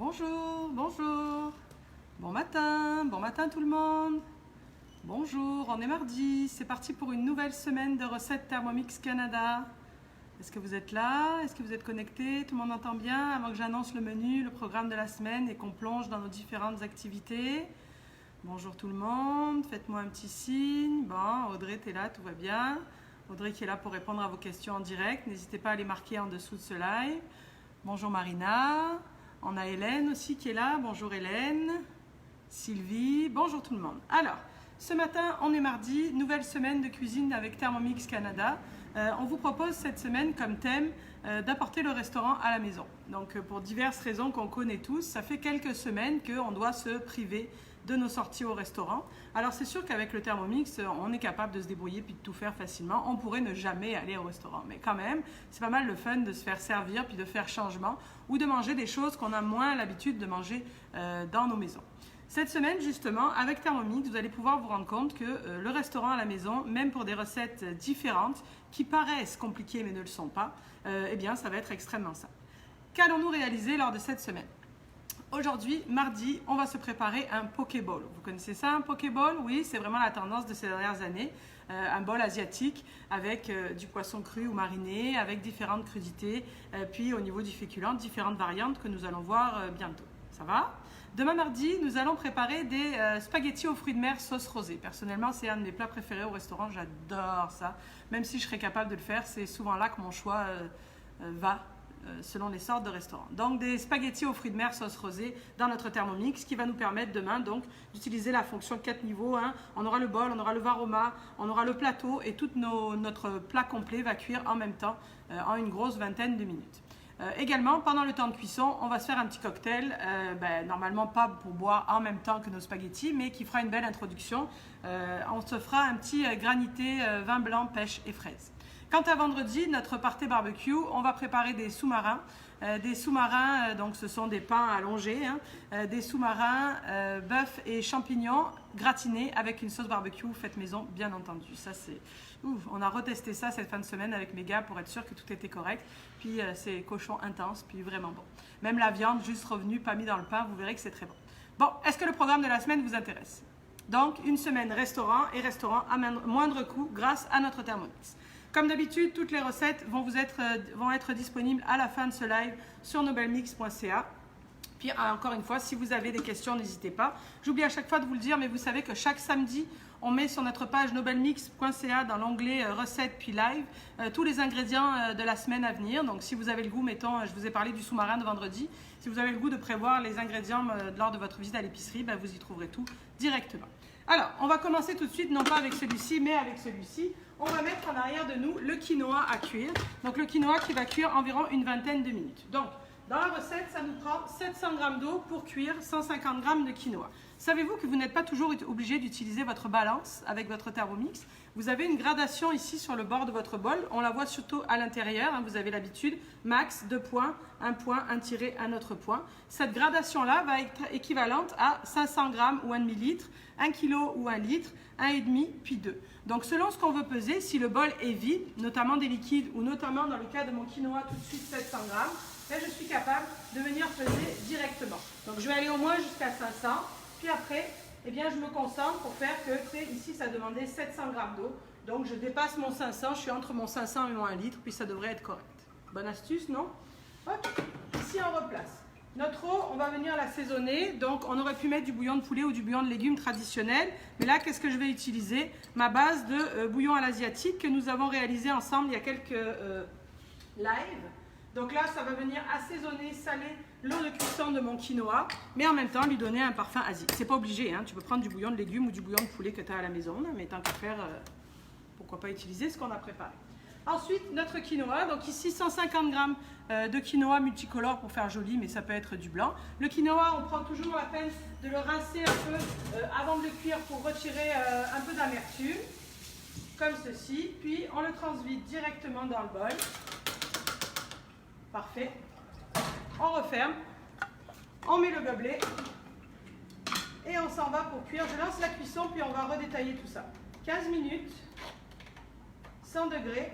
Bonjour, bonjour. Bon matin tout le monde. Bonjour, on est mardi, c'est parti pour une nouvelle semaine de recettes Thermomix Canada. Est-ce que vous êtes là? Est-ce que vous êtes connectés? Tout le monde entend bien avant que j'annonce le menu, le programme de la semaine et qu'on plonge dans nos différentes activités? Bonjour tout le monde, faites-moi un petit signe. Bon, Audrey, t'es là, tout va bien. Audrey qui est là pour répondre à vos questions en direct. N'hésitez pas à les marquer en dessous de ce live. Bonjour Marina. On a Hélène aussi qui est là. Bonjour Hélène. Sylvie. Bonjour tout le monde. Alors, ce matin, on est mardi, nouvelle semaine de cuisine avec Thermomix Canada. On vous propose cette semaine comme thème d'apporter le restaurant à la maison. Donc, pour diverses raisons qu'on connaît tous, ça fait quelques semaines qu'on doit se priver de nos sorties au restaurant. Alors c'est sûr qu'avec le Thermomix, on est capable de se débrouiller puis de tout faire facilement. On pourrait ne jamais aller au restaurant, mais quand même, c'est pas mal le fun de se faire servir puis de faire changement ou de manger des choses qu'on a moins l'habitude de manger dans nos maisons. Cette semaine, justement, avec Thermomix, vous allez pouvoir vous rendre compte que le restaurant à la maison, même pour des recettes différentes, qui paraissent compliquées mais ne le sont pas, eh bien, ça va être extrêmement simple. Qu'allons-nous réaliser lors de cette semaine ? Aujourd'hui, mardi, on va se préparer un pokéball. Vous connaissez ça, un pokéball? Oui, c'est vraiment la tendance de ces dernières années. Un bol asiatique avec du poisson cru ou mariné, avec différentes crudités. Puis au niveau du féculent, différentes variantes que nous allons voir bientôt. Ça va? Demain mardi, nous allons préparer des spaghettis aux fruits de mer sauce rosée. Personnellement, c'est un de mes plats préférés au restaurant. J'adore ça. Même si je serais capable de le faire, c'est souvent là que mon choix va. Selon les sortes de restaurants. Donc des spaghettis aux fruits de mer sauce rosée dans notre Thermomix qui va nous permettre demain donc d'utiliser la fonction 4 niveaux. On aura le bol, on aura le varoma, on aura le plateau et tout notre plat complet va cuire en même temps en une grosse vingtaine de minutes. Également, pendant le temps de cuisson, on va se faire un petit cocktail, normalement pas pour boire en même temps que nos spaghettis, mais qui fera une belle introduction. On se fera un petit granité vin blanc, pêche et fraises. Quant à vendredi, notre party barbecue, on va préparer des sous-marins. Donc ce sont des pains allongés, des sous-marins, bœuf et champignons gratinés avec une sauce barbecue faite maison, bien entendu. Ça c'est, on a retesté ça cette fin de semaine avec mes gars pour être sûr que tout était correct. Puis c'est cochon intense, puis vraiment bon. Même la viande juste revenue, pas mis dans le pain, vous verrez que c'est très bon. Bon, est-ce que le programme de la semaine vous intéresse? Donc une semaine restaurant et restaurant à moindre coût grâce à notre Thermomix. Comme d'habitude, toutes les recettes vont être disponibles à la fin de ce live sur nobelmix.ca. Puis encore une fois, si vous avez des questions, n'hésitez pas. J'oublie à chaque fois de vous le dire, mais vous savez que chaque samedi, on met sur notre page nobelmix.ca dans l'onglet recettes puis live tous les ingrédients de la semaine à venir. Donc si vous avez le goût, mettons, je vous ai parlé du sous-marin de vendredi. Si vous avez le goût de prévoir les ingrédients lors de votre visite à l'épicerie, vous y trouverez tout directement. Alors, on va commencer tout de suite, non pas avec celui-ci, mais avec celui-ci. On va mettre en arrière de nous le quinoa à cuire. Donc le quinoa qui va cuire environ une vingtaine de minutes. Donc dans la recette, ça nous prend 700 g d'eau pour cuire 150 g de quinoa. Savez-vous que vous n'êtes pas toujours obligé d'utiliser votre balance avec votre Thermomix? Vous avez une gradation ici sur le bord de votre bol. On la voit surtout à l'intérieur. Vous avez l'habitude. Max, 2 points, 1 point, un tiré, un autre point. Cette gradation-là va être équivalente à 500 g ou 1 demi-litre, 1 kg ou 1 litre, 1,5 puis 2. Donc selon ce qu'on veut peser, si le bol est vide, notamment des liquides ou notamment dans le cas de mon quinoa tout de suite 700 g, je suis capable de venir peser directement. Donc je vais aller au moins jusqu'à 500, puis après, je me concentre pour faire que, ici ça demandait 700 g d'eau, donc je dépasse mon 500, je suis entre mon 500 et mon 1 litre, puis ça devrait être correct. Bonne astuce, non? Hop, ici on replace. Notre eau, on va venir l'assaisonner, donc on aurait pu mettre du bouillon de poulet ou du bouillon de légumes traditionnel, mais là qu'est-ce que je vais utiliser? Ma base de bouillon à l'asiatique que nous avons réalisé ensemble il y a quelques lives. Donc là, ça va venir assaisonner, saler l'eau de cuisson de mon quinoa, mais en même temps lui donner un parfum asiatique. C'est pas obligé, tu peux prendre du bouillon de légumes ou du bouillon de poulet que tu as à la maison, mais tant qu'à faire, pourquoi pas utiliser ce qu'on a préparé. Ensuite, notre quinoa, donc ici 150 g de quinoa multicolore pour faire joli, mais ça peut être du blanc. Le quinoa, on prend toujours la peine de le rincer un peu avant de le cuire pour retirer un peu d'amertume, comme ceci. Puis on le transvide directement dans le bol. Parfait. On referme, on met le gobelet et on s'en va pour cuire. Je lance la cuisson, puis on va redétailler tout ça. 15 minutes, 100 degrés.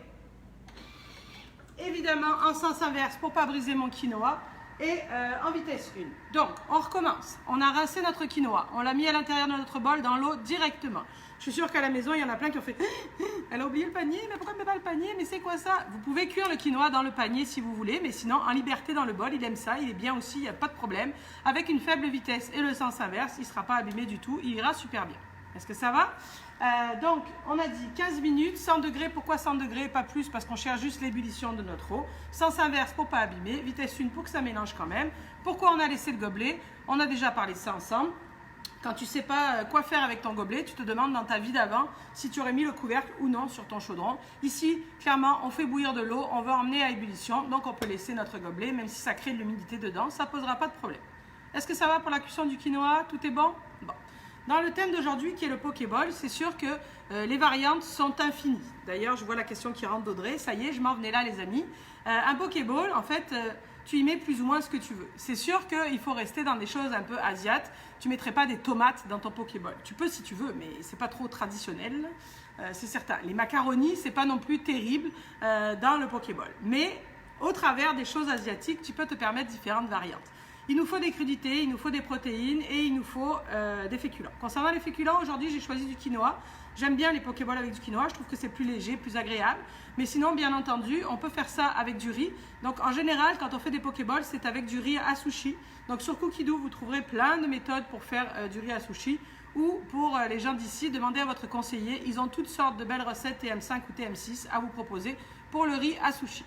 Évidemment, en sens inverse, pour ne pas briser mon quinoa, et en vitesse 1. Donc, on recommence. On a rincé notre quinoa. On l'a mis à l'intérieur de notre bol dans l'eau directement. Je suis sûre qu'à la maison, il y en a plein qui ont fait « Elle a oublié le panier, mais pourquoi elle ne met pas le panier? Mais c'est quoi ça ?» Vous pouvez cuire le quinoa dans le panier si vous voulez, mais sinon, en liberté dans le bol, il aime ça, il est bien aussi, il n'y a pas de problème. Avec une faible vitesse et le sens inverse, il ne sera pas abîmé du tout, il ira super bien. Est-ce que ça va? Donc, on a dit 15 minutes, 100 degrés. Pourquoi 100 degrés? Pas plus, parce qu'on cherche juste l'ébullition de notre eau. Sens inverse pour ne pas abîmer. Vitesse 1 pour que ça mélange quand même. Pourquoi on a laissé le gobelet? On a déjà parlé de ça ensemble. Quand tu ne sais pas quoi faire avec ton gobelet, tu te demandes dans ta vie d'avant si tu aurais mis le couvercle ou non sur ton chaudron. Ici, clairement, on fait bouillir de l'eau, on veut emmener à ébullition, donc on peut laisser notre gobelet, même si ça crée de l'humidité dedans, ça ne posera pas de problème. Est-ce que ça va pour la cuisson du quinoa? Tout est bon? Bon. Dans le thème d'aujourd'hui qui est le Pokéball, c'est sûr que les variantes sont infinies. D'ailleurs, je vois la question qui rentre d'Audrey. Ça y est, je m'en venais là, les amis. Un Pokéball, en fait, tu y mets plus ou moins ce que tu veux. C'est sûr qu'il faut rester dans des choses un peu asiates. Tu ne mettrais pas des tomates dans ton Pokéball. Tu peux si tu veux, mais ce n'est pas trop traditionnel. C'est certain. Les macaronis, ce n'est pas non plus terrible dans le Pokéball. Mais au travers des choses asiatiques, tu peux te permettre différentes variantes. Il nous faut des crudités, il nous faut des protéines et il nous faut des féculents. Concernant les féculents, aujourd'hui, j'ai choisi du quinoa. J'aime bien les Pokéballs avec du quinoa, je trouve que c'est plus léger, plus agréable. Mais sinon, bien entendu, on peut faire ça avec du riz. Donc, en général, quand on fait des Pokéballs, c'est avec du riz à sushi. Donc, sur Cookidoo, vous trouverez plein de méthodes pour faire du riz à sushi. Ou pour les gens d'ici, demandez à votre conseiller. Ils ont toutes sortes de belles recettes TM5 ou TM6 à vous proposer pour le riz à sushi.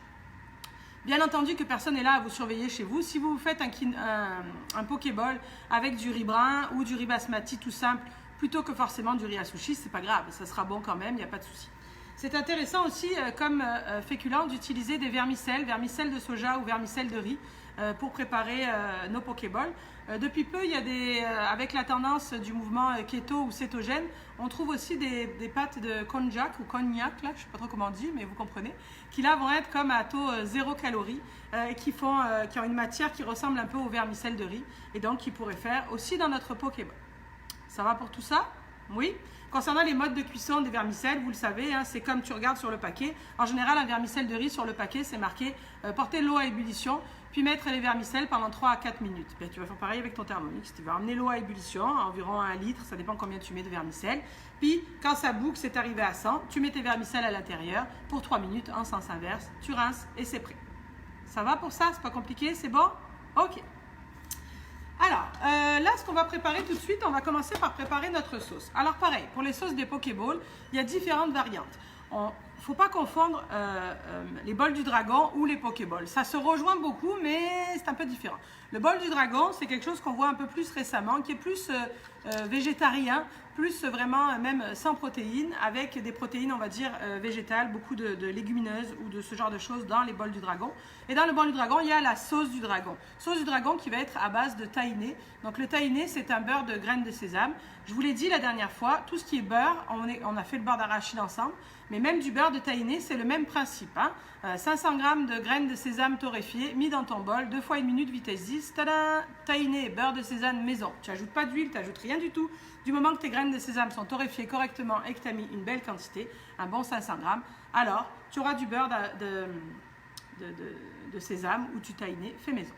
Bien entendu que personne n'est là à vous surveiller chez vous. Si vous faites un Pokéball avec du riz brun ou du riz basmati tout simple, plutôt que forcément du riz à sushi, c'est pas grave, ça sera bon quand même, il n'y a pas de souci. C'est intéressant aussi comme féculent d'utiliser des vermicelles de soja ou vermicelles de riz pour préparer nos Pokéballs. Depuis peu, il y a avec la tendance du mouvement keto ou cétogène, on trouve aussi des pâtes de konjac ou cognac, là, je ne sais pas trop comment on dit, mais vous comprenez, qui là vont être comme à taux 0 calories et qui ont une matière qui ressemble un peu aux vermicelles de riz et donc qui pourraient faire aussi dans notre Pokéball. Ça va pour tout ça? Oui. Concernant les modes de cuisson des vermicelles, vous le savez, hein, c'est comme tu regardes sur le paquet. En général, un vermicelle de riz sur le paquet, c'est marqué porter l'eau à ébullition, puis mettre les vermicelles pendant 3 à 4 minutes. Bien, tu vas faire pareil avec ton Thermomix. Tu vas emmener l'eau à ébullition, à environ 1 litre, ça dépend combien tu mets de vermicelles. Puis, quand ça boucle, c'est arrivé à 100, tu mets tes vermicelles à l'intérieur pour 3 minutes en sens inverse. Tu rinces et c'est prêt. Ça va pour ça? C'est pas compliqué? C'est bon? Ok. Alors, là, ce qu'on va préparer tout de suite, on va commencer par préparer notre sauce. Alors, pareil, pour les sauces des Pokéballs, il y a différentes variantes. Il ne faut pas confondre les bols du dragon ou les Pokéballs. Ça se rejoint beaucoup, mais c'est un peu différent. Le bol du dragon, c'est quelque chose qu'on voit un peu plus récemment, qui est plus végétarien, plus vraiment même sans protéines, avec des protéines, on va dire, végétales, beaucoup de légumineuses ou de ce genre de choses dans les bols du dragon. Et dans le bol du dragon, il y a la sauce du dragon. Sauce du dragon qui va être à base de tahini. Donc le tahini, c'est un beurre de graines de sésame. Je vous l'ai dit la dernière fois, tout ce qui est beurre, on a fait le beurre d'arachide ensemble, mais même du beurre de tahini, c'est le même principe. 500 g de graines de sésame torréfiées, mis dans ton bol, 2 fois 1 minute, vitesse 10. Tada! Tahini, beurre de sésame maison. Tu n'ajoutes pas d'huile, tu n'ajoutes rien du tout. Du moment que tes graines de sésame sont torréfiées correctement et que tu as mis une belle quantité, un bon 500 g, alors tu auras du beurre de sésame ou du tahini fait maison.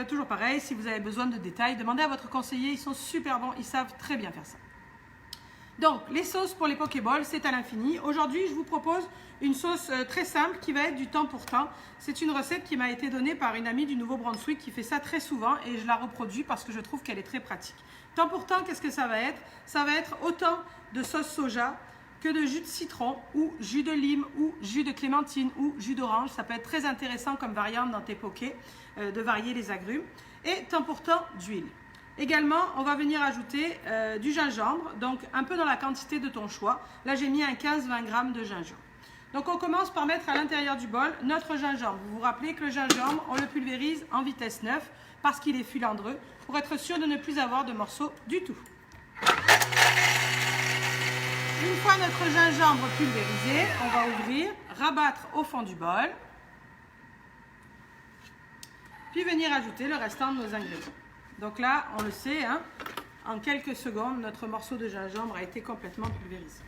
Toujours pareil, si vous avez besoin de détails, demandez à votre conseiller, ils sont super bons, ils savent très bien faire ça. Donc, les sauces pour les Pokéballs, c'est à l'infini. Aujourd'hui, je vous propose une sauce très simple qui va être du temps pour temps. C'est une recette qui m'a été donnée par une amie du Nouveau-Brunswick qui fait ça très souvent et je la reproduis parce que je trouve qu'elle est très pratique. Temps pour temps, qu'est-ce que ça va être? Ça va être autant de sauce soja que de jus de citron ou jus de lime ou jus de clémentine ou jus d'orange. Ça peut être très intéressant comme variante dans tes pokés, de varier les agrumes. Et temps pour temps d'huile. Également, on va venir ajouter du gingembre, donc un peu dans la quantité de ton choix. Là, j'ai mis un 15-20 g de gingembre. Donc, on commence par mettre à l'intérieur du bol notre gingembre. Vous vous rappelez que le gingembre, on le pulvérise en vitesse 9 parce qu'il est filandreux pour être sûr de ne plus avoir de morceaux du tout. Une fois notre gingembre pulvérisé, on va ouvrir, rabattre au fond du bol, puis venir ajouter le restant de nos ingrédients. Donc là, on le sait, hein, en quelques secondes, notre morceau de gingembre a été complètement pulvérisé.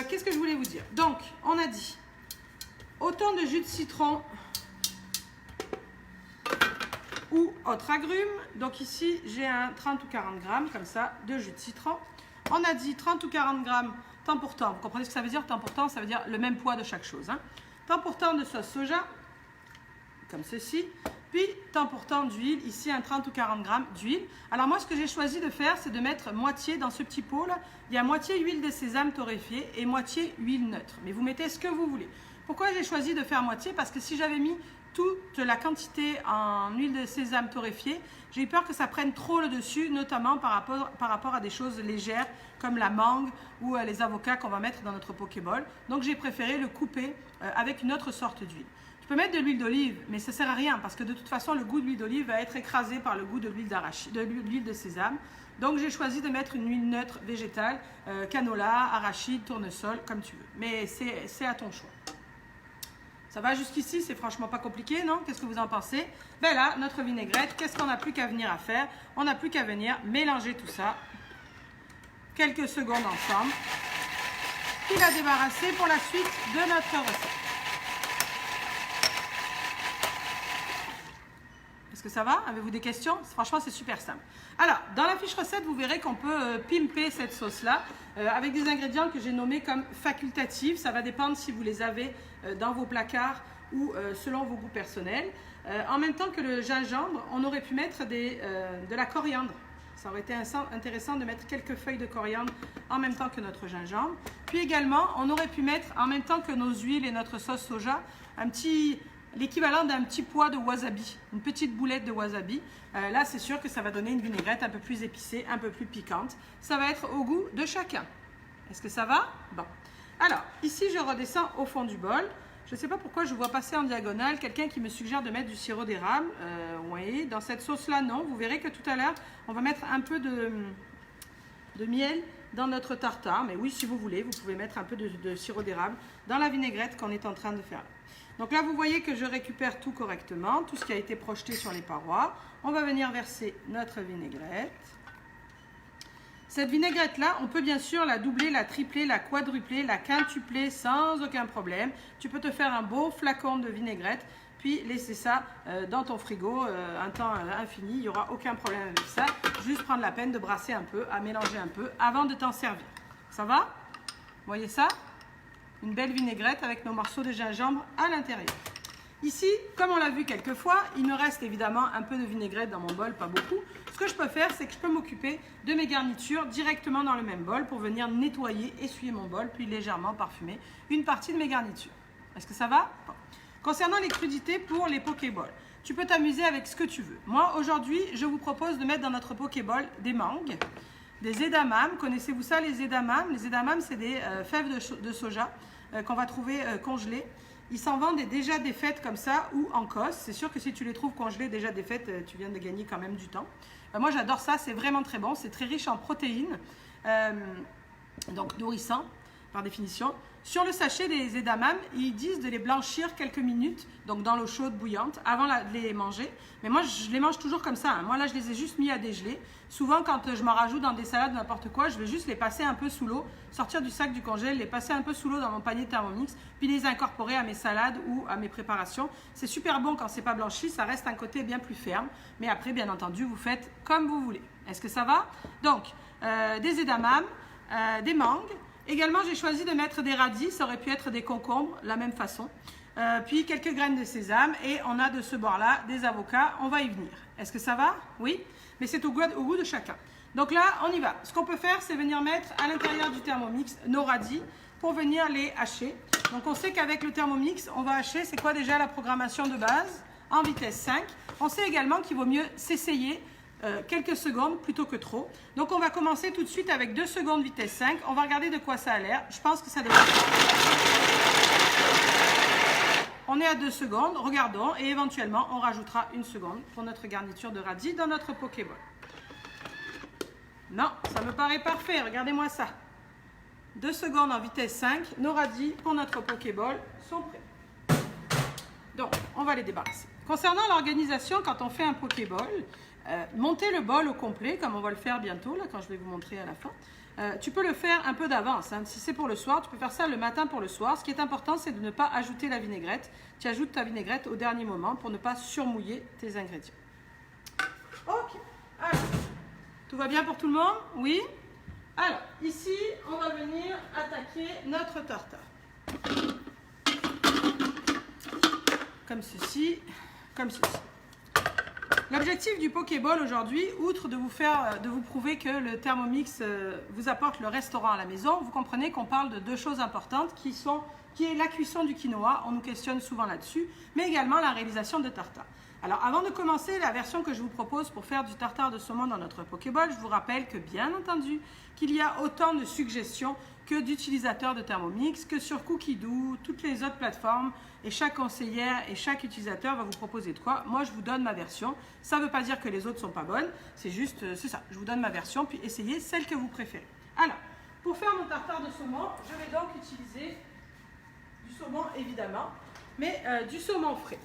Qu'est-ce que je voulais vous dire? Donc, on a dit autant de jus de citron ou autre agrume. Donc ici, j'ai un 30 ou 40 grammes, comme ça, de jus de citron. On a dit 30 ou 40 grammes, temps pour temps. Vous comprenez ce que ça veut dire? Temps pour temps, ça veut dire le même poids de chaque chose. Hein. Temps pour temps de sauce soja, comme ceci. Puis, temps pour temps d'huile, ici un 30 ou 40 grammes d'huile. Alors moi, ce que j'ai choisi de faire, c'est de mettre moitié dans ce petit pot là. Il y a moitié huile de sésame torréfiée et moitié huile neutre. Mais vous mettez ce que vous voulez. Pourquoi j'ai choisi de faire moitié? Parce que si j'avais mis toute la quantité en huile de sésame torréfiée, j'ai eu peur que ça prenne trop le dessus, notamment par rapport à des choses légères comme la mangue ou les avocats qu'on va mettre dans notre pokéball. Donc j'ai préféré le couper avec une autre sorte d'huile. Tu peux mettre de l'huile d'olive, mais ça ne sert à rien parce que de toute façon, le goût de l'huile d'olive va être écrasé par le goût de l'huile de sésame. Donc, j'ai choisi de mettre une huile neutre végétale, canola, arachide, tournesol, comme tu veux. Mais c'est à ton choix. Ça va jusqu'ici, c'est franchement pas compliqué, non? Qu'est-ce que vous en pensez? Ben là, notre vinaigrette, qu'est-ce qu'on n'a plus qu'à venir à faire? On n'a plus qu'à venir mélanger tout ça quelques secondes ensemble. Puis la débarrasser pour la suite de notre recette. Est-ce que ça va? Avez-vous des questions? Franchement, c'est super simple. Alors, dans la fiche recette, vous verrez qu'on peut pimper cette sauce-là avec des ingrédients que j'ai nommés comme facultatifs. Ça va dépendre si vous les avez dans vos placards ou selon vos goûts personnels. En même temps que le gingembre, on aurait pu mettre de la coriandre. Ça aurait été intéressant de mettre quelques feuilles de coriandre en même temps que notre gingembre. Puis également, on aurait pu mettre en même temps que nos huiles et notre sauce soja, l'équivalent d'un petit pois de wasabi, une petite boulette de wasabi. Là, c'est sûr que ça va donner une vinaigrette un peu plus épicée, un peu plus piquante. Ça va être au goût de chacun. Est-ce que ça va? Bon. Alors, ici, je redescends au fond du bol. Je ne sais pas pourquoi je vois passer en diagonale quelqu'un qui me suggère de mettre du sirop d'érable. Oui, dans cette sauce-là, non. Vous verrez que tout à l'heure, on va mettre un peu de miel dans notre tartare. Mais oui, si vous voulez, vous pouvez mettre un peu de sirop d'érable dans la vinaigrette qu'on est en train de faire. Donc là, vous voyez que je récupère tout correctement, tout ce qui a été projeté sur les parois. On va venir verser notre vinaigrette. Cette vinaigrette-là, on peut bien sûr la doubler, la tripler, la quadrupler, la quintupler sans aucun problème. Tu peux te faire un beau flacon de vinaigrette, puis laisser ça dans ton frigo un temps infini. Il n'y aura aucun problème avec ça. Juste prendre la peine de brasser un peu, à mélanger un peu avant de t'en servir. Ça va? Vous voyez ça? Une belle vinaigrette avec nos morceaux de gingembre à l'intérieur. Ici, comme on l'a vu quelques fois, il me reste évidemment un peu de vinaigrette dans mon bol, pas beaucoup. Ce que je peux faire, c'est que je peux m'occuper de mes garnitures directement dans le même bol pour venir nettoyer, essuyer mon bol, puis légèrement parfumer une partie de mes garnitures. Est-ce que ça va? Bon. Concernant les crudités pour les pokéballs, tu peux t'amuser avec ce que tu veux. Moi, aujourd'hui, je vous propose de mettre dans notre pokéball des mangues, des edamame. Connaissez-vous ça, les edamame? Les edamame, c'est des fèves de soja qu'on va trouver congelées. Ils s'en vendent déjà défaites comme ça ou en cosse. C'est sûr que si tu les trouves congelées déjà défaites, tu viens de gagner quand même du temps. Moi, j'adore ça. C'est vraiment très bon. C'est très riche en protéines, donc nourrissant par définition. Sur le sachet des edamame, ils disent de les blanchir quelques minutes, donc dans l'eau chaude bouillante, avant de les manger. Mais moi, je les mange toujours comme ça. Hein. Moi, là, je les ai juste mis à dégeler. Souvent, quand je m'en rajoute dans des salades, n'importe quoi, je vais juste les passer un peu sous l'eau, sortir du sac du congèle, les passer un peu sous l'eau dans mon panier Thermomix, puis les incorporer à mes salades ou à mes préparations. C'est super bon quand c'est pas blanchi, ça reste un côté bien plus ferme. Mais après, bien entendu, vous faites comme vous voulez. Est-ce que ça va? Donc, des edamame, des mangues. Également, j'ai choisi de mettre des radis, ça aurait pu être des concombres, la même façon. Puis quelques graines de sésame et on a de ce bord-là des avocats, on va y venir. Est-ce que ça va? Oui, mais c'est au goût de chacun. Donc là, on y va. Ce qu'on peut faire, c'est venir mettre à l'intérieur du Thermomix nos radis pour venir les hacher. Donc on sait qu'avec le Thermomix, on va hacher, c'est quoi déjà la programmation de base? En vitesse 5. On sait également qu'il vaut mieux s'essayer quelques secondes plutôt que trop. Donc on va commencer tout de suite avec 2 secondes vitesse 5. On va regarder de quoi ça a l'air. Je pense que ça devrait être... On est à 2 secondes, regardons et éventuellement on rajoutera 1 seconde pour notre garniture de radis dans notre pokéball. Non, ça me paraît parfait, regardez-moi ça. 2 secondes en vitesse 5, nos radis pour notre pokéball sont prêts. Donc on va les débarrasser. Concernant l'organisation, quand on fait un pokéball, monter le bol au complet, comme on va le faire bientôt, là, quand je vais vous montrer à la fin. Tu peux le faire un peu d'avance. Hein. Si c'est pour le soir, tu peux faire ça le matin pour le soir. Ce qui est important, c'est de ne pas ajouter la vinaigrette. Tu ajoutes ta vinaigrette au dernier moment pour ne pas surmouiller tes ingrédients. Alors, tout va bien pour tout le monde? Oui? Alors, ici, on va venir attaquer notre tartare. Comme ceci, comme ceci. L'objectif du Pokéball aujourd'hui, outre de vous prouver que le Thermomix vous apporte le restaurant à la maison, vous comprenez qu'on parle de deux choses importantes qui est la cuisson du quinoa, on nous questionne souvent là-dessus, mais également la réalisation de tartare. Alors avant de commencer la version que je vous propose pour faire du tartare de saumon dans notre Pokéball, je vous rappelle que bien entendu qu'il y a autant de suggestions que d'utilisateurs de Thermomix, que sur Cookidoo, toutes les autres plateformes, et chaque conseillère et chaque utilisateur va vous proposer de quoi. Moi je vous donne ma version, ça ne veut pas dire que les autres ne sont pas bonnes, c'est juste, c'est ça, je vous donne ma version, puis essayez celle que vous préférez. Alors, pour faire mon tartare de saumon, je vais donc utiliser du saumon évidemment, mais du saumon frais.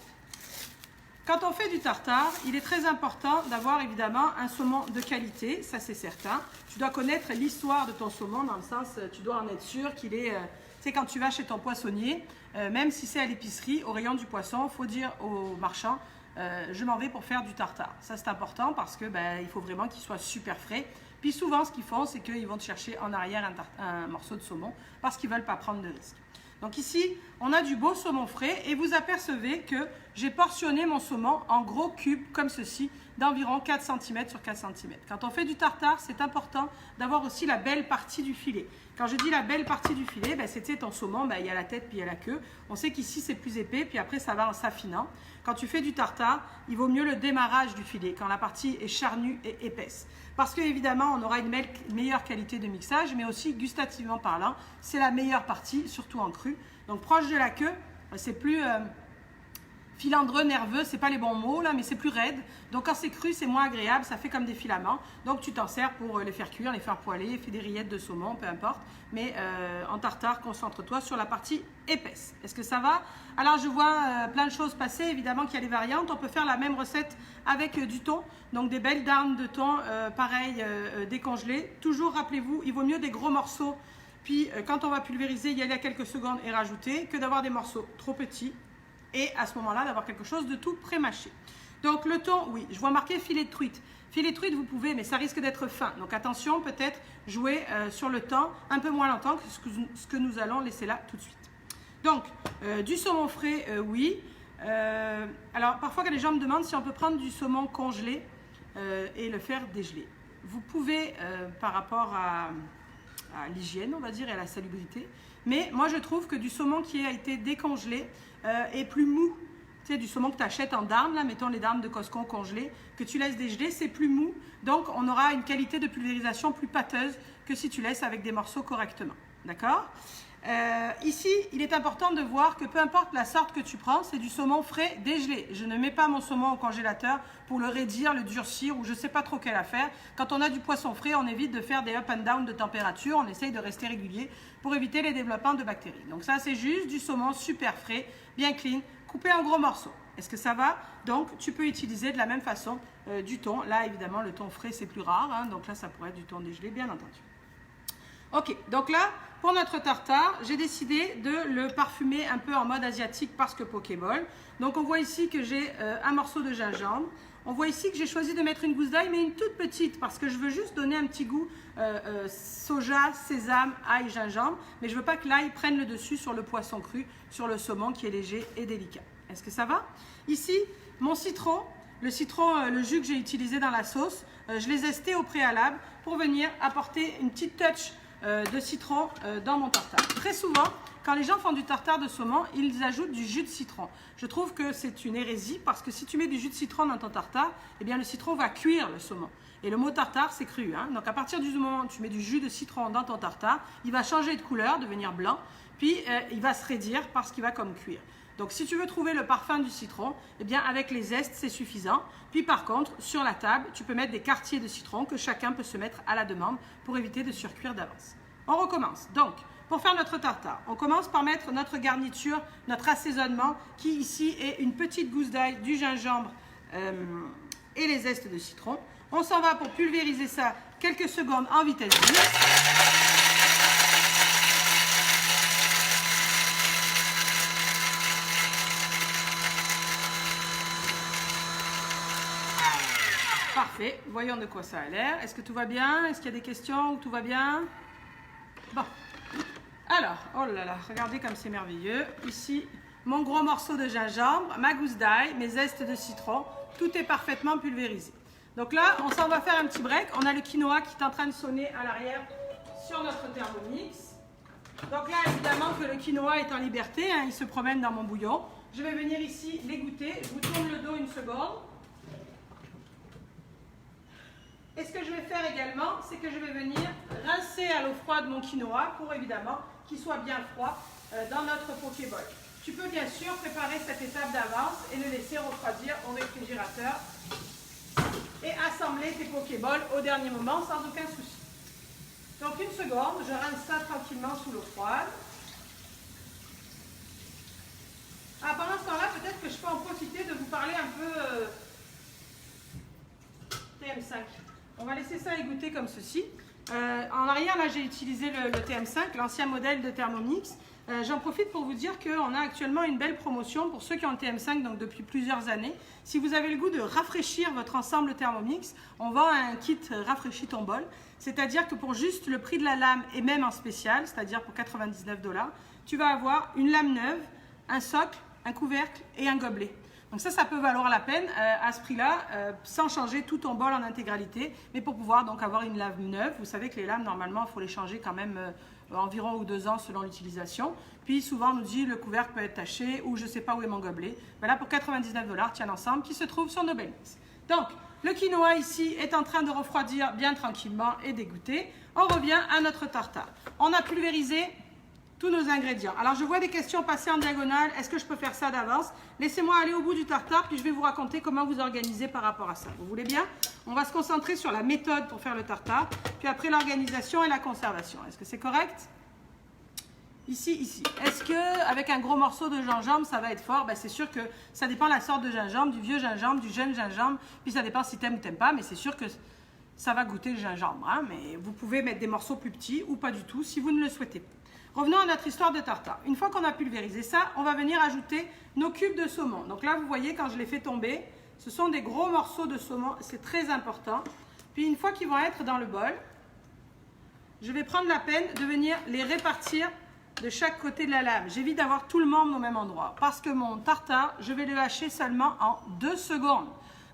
Quand on fait du tartare, il est très important d'avoir évidemment un saumon de qualité, ça c'est certain. Tu dois connaître l'histoire de ton saumon, dans le sens, tu dois en être sûr qu'il est... tu sais, quand tu vas chez ton poissonnier, même si c'est à l'épicerie, au rayon du poisson, il faut dire au marchand, je m'en vais pour faire du tartare. Ça c'est important parce que il faut vraiment qu'il soit super frais. Puis souvent, ce qu'ils font, c'est qu'ils vont te chercher en arrière un morceau de saumon parce qu'ils ne veulent pas prendre de risque. Donc ici, on a du beau saumon frais et vous apercevez que j'ai portionné mon saumon en gros cubes comme ceci, d'environ 4 cm sur 4 cm. Quand on fait du tartare, c'est important d'avoir aussi la belle partie du filet. Quand je dis la belle partie du filet, c'était ton saumon, il y a la tête puis il y a la queue. On sait qu'ici c'est plus épais, puis après ça va en s'affinant. Quand tu fais du tartare, il vaut mieux le démarrage du filet, quand la partie est charnue et épaisse. Parce qu'évidemment, on aura une meilleure qualité de mixage, mais aussi gustativement parlant, c'est la meilleure partie, surtout en cru. Donc proche de la queue, c'est plus filandreux, nerveux, c'est pas les bons mots là, mais c'est plus raide. Donc quand c'est cru, c'est moins agréable, ça fait comme des filaments. Donc tu t'en sers pour les faire cuire, les faire poêler, faire des rillettes de saumon, peu importe. Mais en tartare, concentre-toi sur la partie épaisse. Est-ce que ça va? Alors je vois plein de choses passer, évidemment qu'il y a des variantes. On peut faire la même recette avec du thon, donc des belles darnes de thon, pareil, décongelées. Toujours, rappelez-vous, il vaut mieux des gros morceaux. Puis quand on va pulvériser, y aller à quelques secondes et rajouter, que d'avoir des morceaux trop petits. Et à ce moment-là, d'avoir quelque chose de tout pré-mâché. Donc le thon, oui, je vois marqué filet de truite. Filet de truite, vous pouvez, mais ça risque d'être fin. Donc attention, peut-être jouer sur le temps un peu moins longtemps que ce que nous allons laisser là tout de suite. Donc, du saumon frais, oui. Alors parfois, les gens me demandent si on peut prendre du saumon congelé et le faire dégeler. Vous pouvez, par rapport à l'hygiène, on va dire, et à la salubrité. Mais moi, je trouve que du saumon qui a été décongelé est plus mou. Tu sais, du saumon que tu achètes en darnes, là, mettons les darnes de Costco congelées, que tu laisses dégeler, c'est plus mou. Donc, on aura une qualité de pulvérisation plus pâteuse que si tu laisses avec des morceaux correctement. D'accord ? Ici, il est important de voir que peu importe la sorte que tu prends, c'est du saumon frais dégelé. Je ne mets pas mon saumon au congélateur pour le raidir, le durcir ou je ne sais pas trop quelle affaire. Quand on a du poisson frais, on évite de faire des up and down de température. On essaye de rester régulier pour éviter les développements de bactéries. Donc ça, c'est juste du saumon super frais, bien clean, coupé en gros morceaux. Est-ce que ça va? Donc, tu peux utiliser de la même façon du thon. Là, évidemment, le thon frais, c'est plus rare. Hein, donc là, ça pourrait être du thon dégelé, bien entendu. Ok, donc là, pour notre tartare, j'ai décidé de le parfumer un peu en mode asiatique parce que Pokéball. Donc on voit ici que j'ai un morceau de gingembre. On voit ici que j'ai choisi de mettre une gousse d'ail, mais une toute petite, parce que je veux juste donner un petit goût soja, sésame, ail, gingembre. Mais je ne veux pas que l'ail prenne le dessus sur le poisson cru, sur le saumon qui est léger et délicat. Est-ce que ça va? Ici, mon citron, le jus que j'ai utilisé dans la sauce, je l'ai zesté au préalable pour venir apporter une petite touch de citron dans mon tartare. Très souvent, quand les gens font du tartare de saumon, ils ajoutent du jus de citron. Je trouve que c'est une hérésie parce que si tu mets du jus de citron dans ton tartare, eh bien le citron va cuire le saumon. Et le mot tartare, c'est cru. Hein? Donc à partir du moment où tu mets du jus de citron dans ton tartare, il va changer de couleur, devenir blanc, puis il va se raidir parce qu'il va comme cuire. Donc si tu veux trouver le parfum du citron, eh bien avec les zestes, c'est suffisant. Puis par contre, sur la table, tu peux mettre des quartiers de citron que chacun peut se mettre à la demande pour éviter de surcuire d'avance. On recommence. Donc, pour faire notre tartare, on commence par mettre notre garniture, notre assaisonnement, qui ici est une petite gousse d'ail, du gingembre et les zestes de citron. On s'en va pour pulvériser ça quelques secondes en vitesse 10. Parfait. Voyons de quoi ça a l'air. Est-ce que tout va bien? Est-ce qu'il y a des questions ou tout va bien? Bon. Alors, oh là là, regardez comme c'est merveilleux. Ici, mon gros morceau de gingembre, ma gousse d'ail, mes zestes de citron. Tout est parfaitement pulvérisé. Donc là, on s'en va faire un petit break. On a le quinoa qui est en train de sonner à l'arrière sur notre Thermomix. Donc là, évidemment que le quinoa est en liberté, hein, il se promène dans mon bouillon. Je vais venir ici l'égoutter. Je vous tourne le dos une seconde. Et ce que je vais faire également, c'est que je vais venir rincer à l'eau froide mon quinoa pour évidemment qu'il soit bien froid dans notre pokéball. Tu peux bien sûr préparer cette étape d'avance et le laisser refroidir au réfrigérateur et assembler tes pokéballs au dernier moment sans aucun souci. Donc une seconde, je rince ça tranquillement sous l'eau froide. Ah, pendant ce temps-là, peut-être que je peux en profiter de vous parler un peu TM5. On va laisser ça égoutter comme ceci. En arrière, là, j'ai utilisé le TM5, l'ancien modèle de Thermomix. J'en profite pour vous dire qu'on a actuellement une belle promotion pour ceux qui ont le TM5 donc depuis plusieurs années. Si vous avez le goût de rafraîchir votre ensemble Thermomix, on vend un kit rafraîchis ton bol. C'est-à-dire que pour juste le prix de la lame et même en spécial, c'est-à-dire pour 99 $, tu vas avoir une lame neuve, un socle, un couvercle et un gobelet. Donc ça peut valoir la peine à ce prix-là, sans changer tout ton bol en intégralité, mais pour pouvoir donc avoir une lame neuve. Vous savez que les lames, normalement, il faut les changer quand même environ ou 2 ans selon l'utilisation. Puis souvent, on nous dit le couvercle peut être taché ou je ne sais pas où est mon gobelet. Ben là, pour 99 $, tu as l'ensemble qui se trouve sur Nobelmix. Donc, le quinoa ici est en train de refroidir bien tranquillement et d'égoutter. On revient à notre tartare. On a pulvérisé tous nos ingrédients. Alors, je vois des questions passer en diagonale. Est-ce que je peux faire ça d'avance? Laissez-moi aller au bout du tartare, puis je vais vous raconter comment vous organiser par rapport à ça. Vous voulez bien? On va se concentrer sur la méthode pour faire le tartare, puis après l'organisation et la conservation. Est-ce que c'est correct? Ici. Est-ce qu'avec un gros morceau de gingembre, ça va être fort? Ben, c'est sûr que ça dépend de la sorte de gingembre, du vieux gingembre, du jeune gingembre, puis ça dépend si t'aimes ou t'aimes pas, mais c'est sûr que ça va goûter le gingembre. Hein? Mais vous pouvez mettre des morceaux plus petits ou pas du tout si vous ne le souhaitez pas. Revenons à notre histoire de tartare. Une fois qu'on a pulvérisé ça, on va venir ajouter nos cubes de saumon. Donc là, vous voyez, quand je les fais tomber, ce sont des gros morceaux de saumon. C'est très important. Puis une fois qu'ils vont être dans le bol, je vais prendre la peine de venir les répartir de chaque côté de la lame. J'évite d'avoir tout le monde au même endroit. Parce que mon tartare, je vais le hacher seulement en 2 secondes.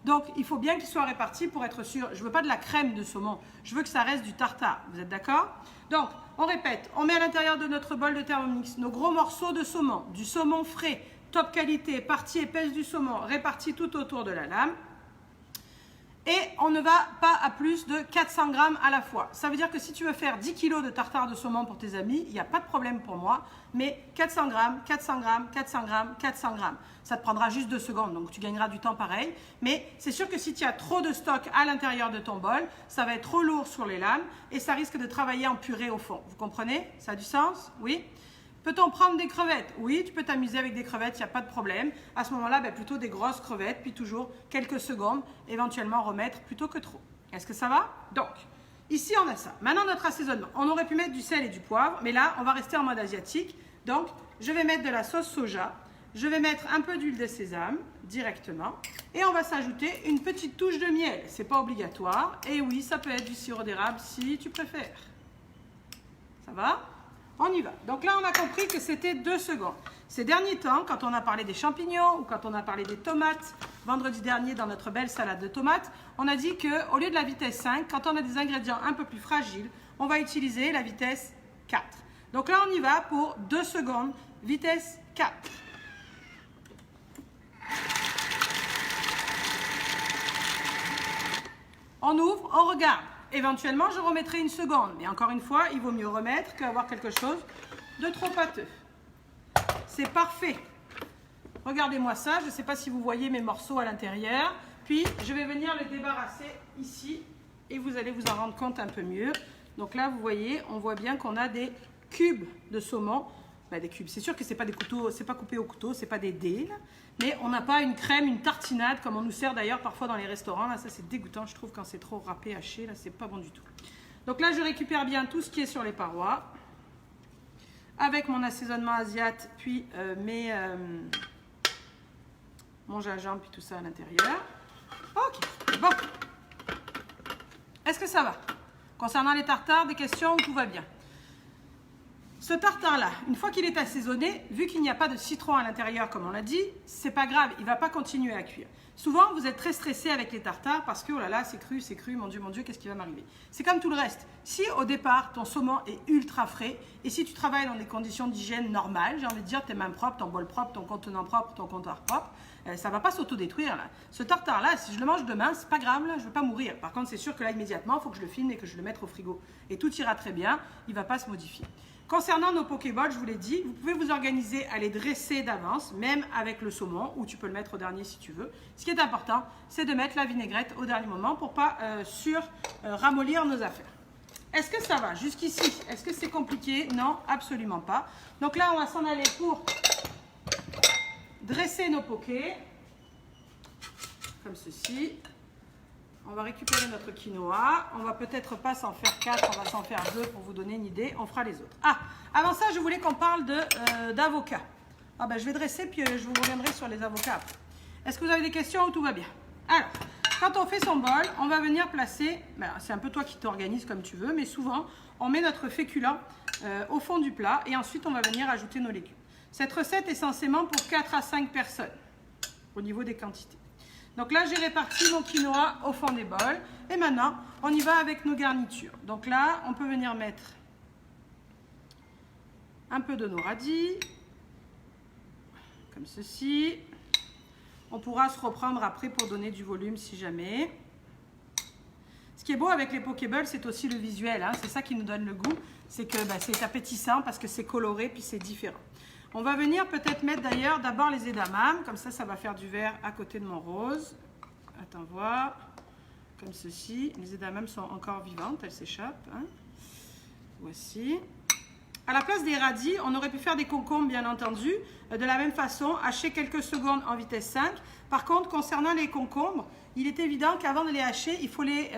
Donc, il faut bien qu'il soit réparti pour être sûr. Je ne veux pas de la crème de saumon. Je veux que ça reste du tartare. Vous êtes d'accord? Donc, on répète. On met à l'intérieur de notre bol de Thermomix nos gros morceaux de saumon, du saumon frais, top qualité, partie épaisse du saumon, répartie tout autour de la lame. Et on ne va pas à plus de 400 g à la fois. Ça veut dire que si tu veux faire 10 kg de tartare de saumon pour tes amis, il n'y a pas de problème pour moi. Mais 400 g, 400 g, 400 g, 400 g. Ça te prendra juste 2 secondes, donc tu gagneras du temps pareil. Mais c'est sûr que si tu as trop de stock à l'intérieur de ton bol, ça va être trop lourd sur les lames et ça risque de travailler en purée au fond. Vous comprenez? Ça a du sens? Oui? Peut-on prendre des crevettes? Oui, tu peux t'amuser avec des crevettes, il n'y a pas de problème. À ce moment-là, plutôt des grosses crevettes, puis toujours quelques secondes, éventuellement remettre plutôt que trop. Est-ce que ça va? Donc, ici on a ça. Maintenant, notre assaisonnement. On aurait pu mettre du sel et du poivre, mais là, on va rester en mode asiatique. Donc, je vais mettre de la sauce soja. Je vais mettre un peu d'huile de sésame directement. Et on va s'ajouter une petite touche de miel. Ce n'est pas obligatoire. Et oui, ça peut être du sirop d'érable si tu préfères. Ça va? On y va. Donc là, on a compris que c'était 2 secondes. Ces derniers temps, quand on a parlé des champignons ou quand on a parlé des tomates, vendredi dernier dans notre belle salade de tomates, on a dit qu'au lieu de la vitesse 5, quand on a des ingrédients un peu plus fragiles, on va utiliser la vitesse 4. Donc là, on y va pour 2 secondes, vitesse 4. On ouvre, on regarde. Éventuellement, je remettrai 1 seconde. Mais encore une fois, il vaut mieux remettre qu'avoir quelque chose de trop pâteux. C'est parfait. Regardez-moi ça. Je ne sais pas si vous voyez mes morceaux à l'intérieur. Puis, je vais venir le débarrasser ici. Et vous allez vous en rendre compte un peu mieux. Donc là, vous voyez, on voit bien qu'on a des cubes de saumon. Des cubes. C'est sûr que c'est pas des couteaux, c'est pas coupé au couteau, c'est pas des dés. Mais on n'a pas une crème, une tartinade, comme on nous sert d'ailleurs parfois dans les restaurants. Là, ça, c'est dégoûtant, je trouve, quand c'est trop râpé, haché. Là, c'est pas bon du tout. Donc là, je récupère bien tout ce qui est sur les parois. Avec mon assaisonnement asiate, puis mon gingembre, puis tout ça à l'intérieur. Ok, bon. Est-ce que ça va? Concernant les tartares, des questions où tout va bien? Ce tartare-là, une fois qu'il est assaisonné, vu qu'il n'y a pas de citron à l'intérieur, comme on l'a dit, c'est pas grave, il ne va pas continuer à cuire. Souvent, vous êtes très stressé avec les tartares parce que, oh là là, c'est cru, mon Dieu, qu'est-ce qui va m'arriver? C'est comme tout le reste. Si au départ, ton saumon est ultra frais et si tu travailles dans des conditions d'hygiène normales, j'ai envie de dire tes mains propres, ton bol propre, ton contenant propre, ton comptoir propre, ça ne va pas s'autodétruire. Ce tartare-là, si je le mange demain, c'est pas grave, là, je ne vais pas mourir. Par contre, c'est sûr que là, immédiatement, il faut que je le filme et que je le mette au frigo. Et tout ira très bien, il ne va pas se modifier. Concernant nos pokéballs, je vous l'ai dit, vous pouvez vous organiser à les dresser d'avance, même avec le saumon, ou tu peux le mettre au dernier si tu veux. Ce qui est important, c'est de mettre la vinaigrette au dernier moment pour ne pas ramollir nos affaires. Est-ce que ça va jusqu'ici? Est-ce que c'est compliqué? Non, absolument pas. Donc là, on va s'en aller pour dresser nos pokés, comme ceci. On va récupérer notre quinoa. On va peut-être pas s'en faire 4, on va s'en faire 2 pour vous donner une idée. On fera les autres. Ah, avant ça, je voulais qu'on parle d'avocats. Ah ben, je vais dresser, puis je vous reviendrai sur les avocats après. Est-ce que vous avez des questions ou tout va bien? Alors, quand on fait son bol, on va venir placer, ben, c'est un peu toi qui t'organises comme tu veux, mais souvent, on met notre féculent au fond du plat et ensuite, on va venir ajouter nos légumes. Cette recette est censément pour 4 à 5 personnes au niveau des quantités. Donc là, j'ai réparti mon quinoa au fond des bols. Et maintenant, on y va avec nos garnitures. Donc là, on peut venir mettre un peu de nos radis, comme ceci. On pourra se reprendre après pour donner du volume si jamais. Ce qui est beau avec les pokéballs, c'est aussi le visuel. Hein. C'est ça qui nous donne le goût. C'est que c'est appétissant parce que c'est coloré puis c'est différent. On va venir peut-être mettre d'ailleurs d'abord les edamame, comme ça va faire du vert à côté de mon rose. Attends voir, comme ceci. Les edamame sont encore vivantes, elles s'échappent. Hein. Voici. À la place des radis, on aurait pu faire des concombres, bien entendu, de la même façon, hacher quelques secondes en vitesse 5. Par contre, concernant les concombres, il est évident qu'avant de les hacher, il faut les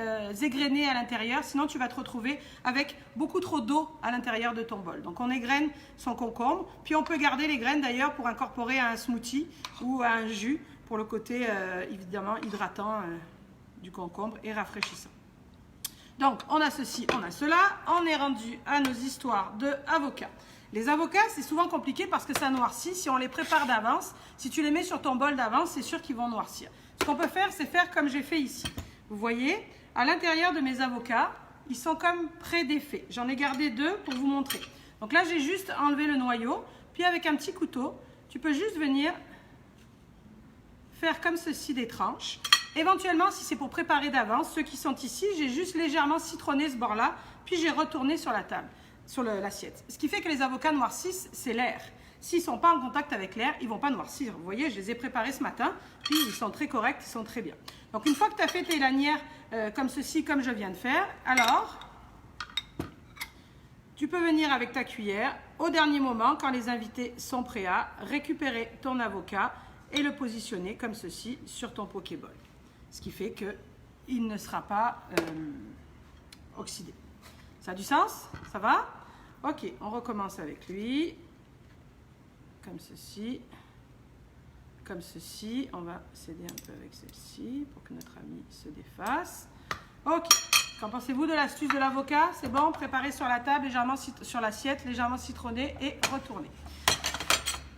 égrener à l'intérieur, sinon tu vas te retrouver avec beaucoup trop d'eau à l'intérieur de ton bol. Donc on égrène son concombre, puis on peut garder les graines d'ailleurs pour incorporer à un smoothie ou à un jus pour le côté évidemment hydratant du concombre et rafraîchissant. Donc on a ceci, on a cela, on est rendu à nos histoires d'avocats. Les avocats, c'est souvent compliqué parce que ça noircit. Si on les prépare d'avance, si tu les mets sur ton bol d'avance, c'est sûr qu'ils vont noircir. Ce qu'on peut faire, c'est faire comme j'ai fait ici. Vous voyez, à l'intérieur de mes avocats, ils sont comme pré-défaits. J'en ai gardé 2 pour vous montrer. Donc là, j'ai juste enlevé le noyau. Puis avec un petit couteau, tu peux juste venir faire comme ceci des tranches. Éventuellement, si c'est pour préparer d'avance, ceux qui sont ici, j'ai juste légèrement citronné ce bord-là, puis j'ai retourné sur la table, sur l'assiette. Ce qui fait que les avocats noircissent, c'est l'air. S'ils ne sont pas en contact avec l'air, ils ne vont pas noircir. Vous voyez, je les ai préparés ce matin, puis ils sont très corrects, ils sont très bien. Donc une fois que tu as fait tes lanières comme ceci, comme je viens de faire, alors tu peux venir avec ta cuillère, au dernier moment, quand les invités sont prêts à récupérer ton avocat et le positionner comme ceci sur ton pokéball. Ce qui fait qu'il ne sera pas oxydé. Ça a du sens? Ça va? Ok, on recommence avec lui. Comme ceci. Comme ceci. On va s'aider un peu avec celle-ci pour que notre ami se défasse. Ok. Qu'en pensez-vous de l'astuce de l'avocat? C'est bon? Préparé sur la table, légèrement sur l'assiette, légèrement citronné et retourné.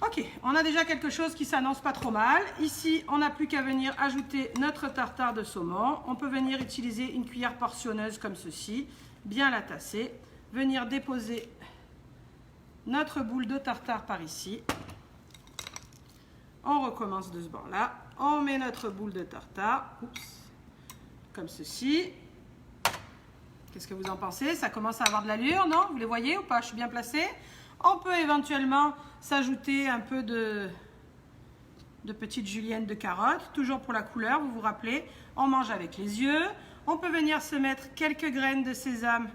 Ok, on a déjà quelque chose qui s'annonce pas trop mal. Ici, on n'a plus qu'à venir ajouter notre tartare de saumon. On peut venir utiliser une cuillère portionneuse comme ceci, bien la tasser, venir déposer notre boule de tartare par ici. On recommence de ce bord-là. On met notre boule de tartare, comme ceci. Qu'est-ce que vous en pensez? Ça commence à avoir de l'allure, non? Vous les voyez ou pas? Je suis bien placée. On peut éventuellement s'ajouter un peu de petites juliennes de carottes, toujours pour la couleur, vous vous rappelez. On mange avec les yeux. On peut venir se mettre quelques graines de sésame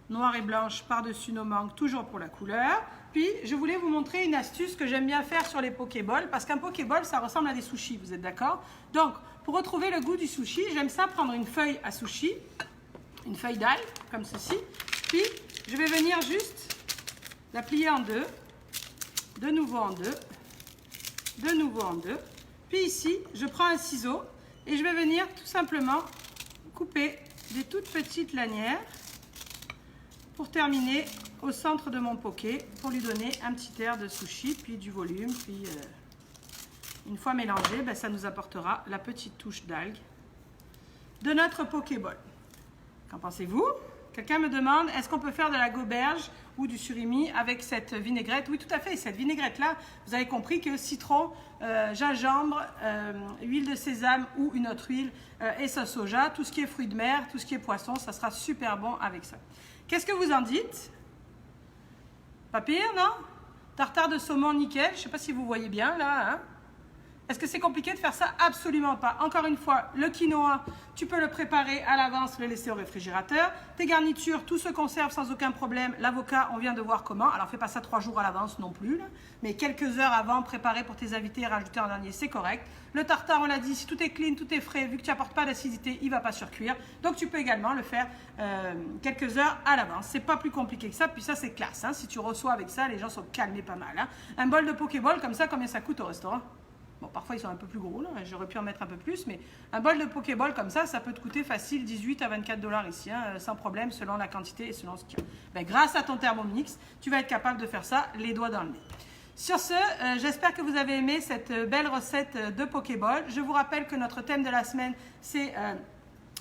noires et blanches par-dessus nos mangues, toujours pour la couleur. Puis, je voulais vous montrer une astuce que j'aime bien faire sur les pokéballs, parce qu'un pokéball, ça ressemble à des sushis, vous êtes d'accord? Donc, pour retrouver le goût du sushi, j'aime ça prendre une feuille à sushi, une feuille d'ail, comme ceci. Puis, je vais venir juste la plier en deux, de nouveau en deux, de nouveau en deux. Puis ici, je prends un ciseau et je vais venir tout simplement couper des toutes petites lanières pour terminer au centre de mon poké, pour lui donner un petit air de sushi, puis du volume, puis une fois mélangé, ben, ça nous apportera la petite touche d'algue de notre pokéball. Qu'en pensez-vous? Quelqu'un me demande, est-ce qu'on peut faire de la goberge ou du surimi avec cette vinaigrette? Oui, tout à fait. Cette vinaigrette-là, vous avez compris que citron, gingembre, huile de sésame ou une autre huile et sauce soja, tout ce qui est fruits de mer, tout ce qui est poisson, ça sera super bon avec ça. Qu'est-ce que vous en dites? Pas pire, non? Tartare de saumon, nickel. Je ne sais pas si vous voyez bien là, hein? Est-ce que c'est compliqué de faire ça? Absolument pas. Encore une fois, le quinoa, tu peux le préparer à l'avance, le laisser au réfrigérateur. Tes garnitures, tout se conserve sans aucun problème. L'avocat, on vient de voir comment. Alors, fais pas ça 3 jours à l'avance non plus, là. Mais quelques heures avant, préparer pour tes invités et rajouter en dernier, c'est correct. Le tartare, on l'a dit, si tout est clean, tout est frais, vu que tu n'apportes pas d'acidité, il ne va pas surcuire. Donc, tu peux également le faire quelques heures à l'avance. C'est pas plus compliqué que ça. Puis ça, c'est classe, hein. Si tu reçois avec ça, les gens sont calmés pas mal, hein. Un bol de Pokéball comme ça, combien ça coûte au restaurant? Bon, parfois, ils sont un peu plus gros, là. J'aurais pu en mettre un peu plus, mais un bol de Pokéball comme ça peut te coûter facile 18 à 24 $ ici, hein, sans problème, selon la quantité et selon ce qu'il y a. Ben, grâce à ton Thermomix, tu vas être capable de faire ça les doigts dans le nez. Sur ce, j'espère que vous avez aimé cette belle recette de Pokéball. Je vous rappelle que notre thème de la semaine, c'est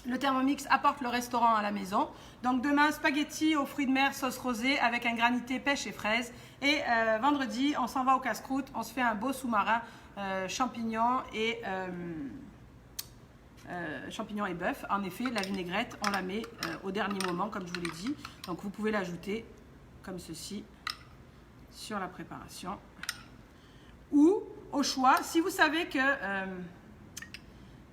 le Thermomix apporte le restaurant à la maison. Donc demain, spaghettis aux fruits de mer, sauce rosée avec un granité pêche et fraises. Et vendredi, on s'en va au casse-croûte, on se fait un beau sous-marin. Champignons et bœuf. En effet, la vinaigrette, on la met au dernier moment, comme je vous l'ai dit. Donc, vous pouvez l'ajouter comme ceci sur la préparation. Ou, au choix, si vous savez que, tu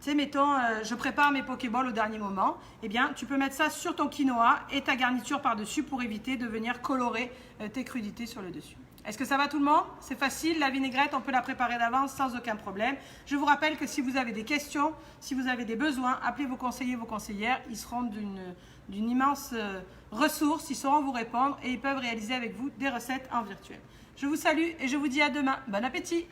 sais, mettons, je prépare mes Pokéballs au dernier moment, eh bien, tu peux mettre ça sur ton quinoa et ta garniture par-dessus pour éviter de venir colorer tes crudités sur le dessus. Est-ce que ça va tout le monde? C'est facile, la vinaigrette, on peut la préparer d'avance sans aucun problème. Je vous rappelle que si vous avez des questions, si vous avez des besoins, appelez vos conseillers, vos conseillères. Ils seront d'une immense ressource, ils sauront vous répondre et ils peuvent réaliser avec vous des recettes en virtuel. Je vous salue et je vous dis à demain. Bon appétit!